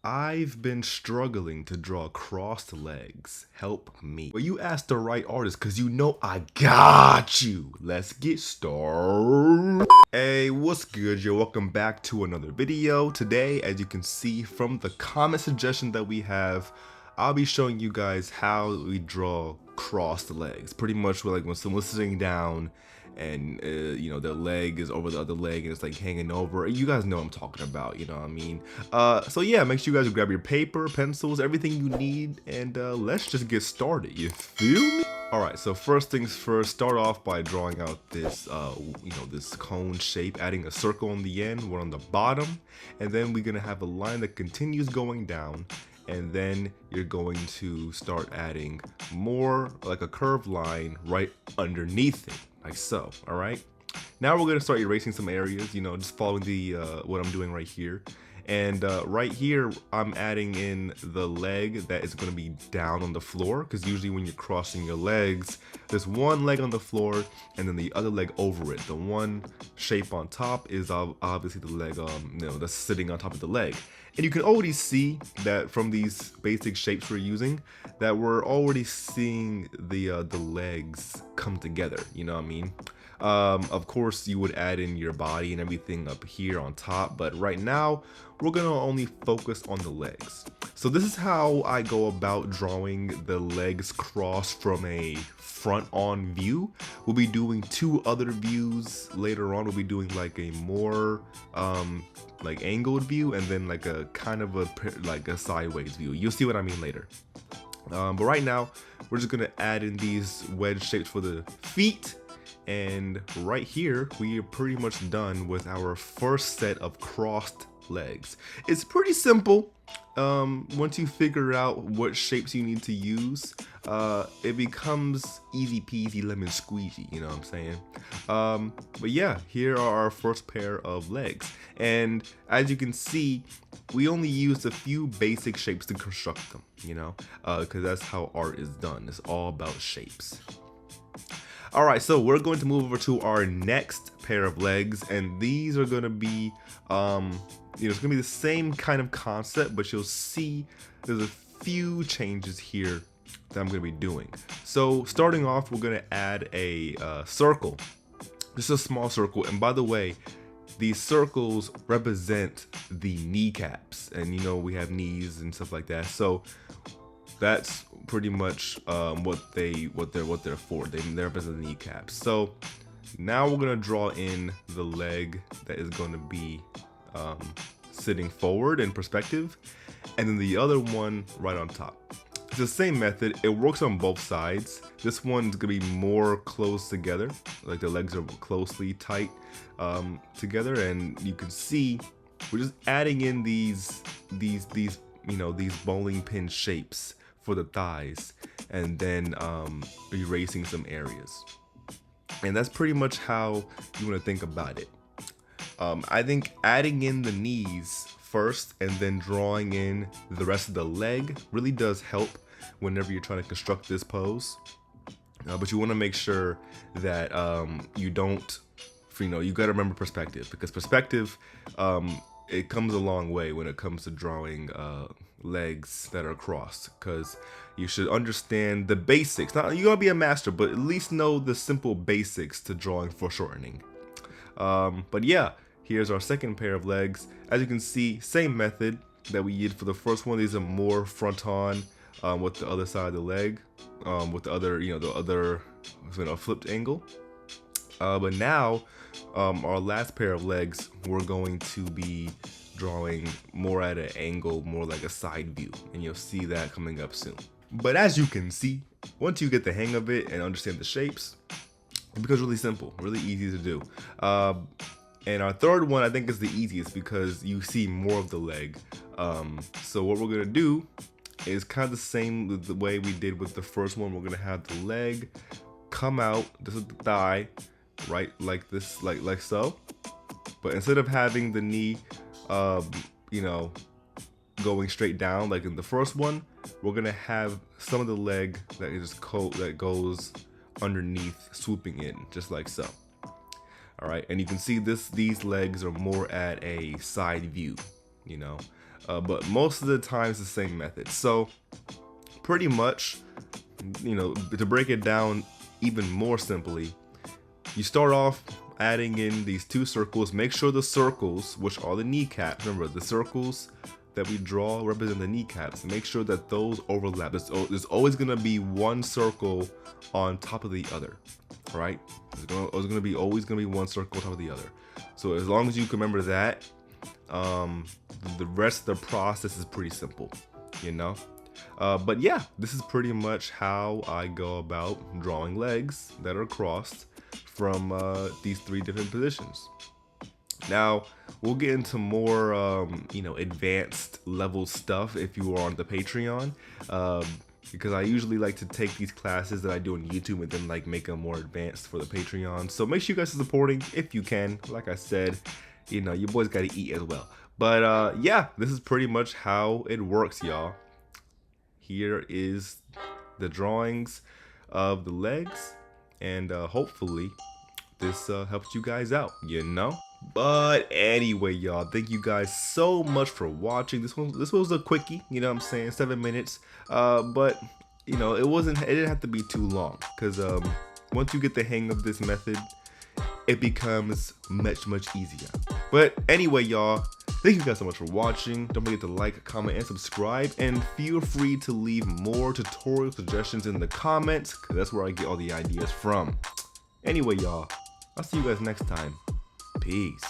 I've been struggling to draw crossed legs. Help me. Well, you asked the right artist because you know I got you. Let's get started. Hey, what's good, yo? Welcome back to another video. Today, as you can see from the comment suggestion that we have, I'll be showing you guys how we draw crossed legs. Pretty much like when someone's sitting down and you know, their leg is over the other leg and it's like hanging over. You guys know what I'm talking about, you know what I mean? So yeah, make sure you guys grab your paper, pencils, everything you need, and let's just get started. You feel me? All right, so first things first, start off by drawing out this, you know, this cone shape, adding a circle on the end, one on the bottom, and then we're gonna have a line that continues going down, and then you're going to start adding more like a curved line right underneath it, like so. All right, now we're gonna start erasing some areas, you know, just following the what I'm doing right here. And right here, I'm adding in the leg that is going to be down on the floor, because usually when you're crossing your legs, there's one leg on the floor and then the other leg over it. The one shape on top is obviously the leg, you know, that's sitting on top of the leg. And you can already see that from these basic shapes we're using, that we're already seeing the legs come together. You know what I mean? Of course, you would add in your body and everything up here on top, but right now we're gonna only focus on the legs. So this is how I go about drawing the legs crossed from a front-on view. We'll be doing two other views later on. We'll be doing like a more like angled view, and then like a kind of a sideways view. You'll see what I mean later. But right now, we're just gonna add in these wedge shapes for the feet. And right here, we are pretty much done with our first set of crossed legs. It's pretty simple. Once you figure out what shapes you need to use, it becomes easy peasy lemon squeezy, you know what I'm saying? But yeah, here are our first pair of legs. And as you can see, we only used a few basic shapes to construct them, you know, because that's how art is done. It's all about shapes. All right, so we're going to move over to our next pair of legs, and these are going to be, you know, it's going to be the same kind of concept, but you'll see there's a few changes here that I'm going to be doing. So starting off, we're going to add a circle, just a small circle. And by the way, these circles represent the kneecaps, and you know, we have knees and stuff like that. So that's pretty much what they're for. They represent the kneecaps. So now we're gonna draw in the leg that is going to be sitting forward in perspective, and then the other one right on top. It's the same method. It works on both sides. This one's gonna be more close together, like the legs are closely tight together, and you can see we're just adding in these you know, these bowling pin shapes for the thighs, and then erasing some areas. And that's pretty much how you want to think about it. I think adding in the knees first and then drawing in the rest of the leg really does help whenever you're trying to construct this pose. But you want to make sure that you don't, you know, you got to remember perspective, because perspective, it comes a long way when it comes to drawing legs that are crossed, because you should understand the basics. Not you gotta be a master, but at least know the simple basics to drawing foreshortening. But yeah, here's our second pair of legs. As you can see, same method that we did for the first one. These are more front on with the other side of the leg, with the other, you know, the other, you know, flipped angle. But now, our last pair of legs, we're going to be drawing more at an angle, more like a side view, and you'll see that coming up soon. But as you can see, once you get the hang of it and understand the shapes, it becomes really simple, really easy to do. And our third one, I think, is the easiest because you see more of the leg. So what we're gonna do is kind of the same with the way we did with the first one. We're gonna have the leg come out. This is the thigh, right, like this, like so. But instead of having the knee, you know, going straight down like in the first one, we're gonna have some of the leg that is that goes underneath, swooping in, just like so. All right, and you can see these legs are more at a side view, you know. but most of the time it's the same method. So pretty much, you know, to break it down even more simply, you start off adding in these 2 circles. Make sure the circles, which are the kneecaps, remember the circles that we draw represent the kneecaps, make sure that those overlap. There's always gonna be one circle on top of the other, right? There's always gonna be one circle on top of the other. So as long as you can remember that, the rest of the process is pretty simple, you know. But yeah, this is pretty much how I go about drawing legs that are crossed from these 3 different positions. Now we'll get into more you know, advanced level stuff if you are on the Patreon, because I usually like to take these classes that I do on YouTube and then like make them more advanced for the Patreon. So make sure you guys are supporting if you can. Like I said, you know, your boys gotta eat as well. But yeah, this is pretty much how it works, y'all. Here is the drawings of the legs, and hopefully this helps you guys out, you know. But anyway, y'all, thank you guys so much for watching. This was a quickie, you know what I'm saying, 7 minutes. But you know, it didn't have to be too long, because once you get the hang of this method, it becomes much easier. But anyway, y'all, thank you guys so much for watching. Don't forget to like, comment, and subscribe, and feel free to leave more tutorial suggestions in the comments, because that's where I get all the ideas from. Anyway, y'all, I'll see you guys next time. Peace.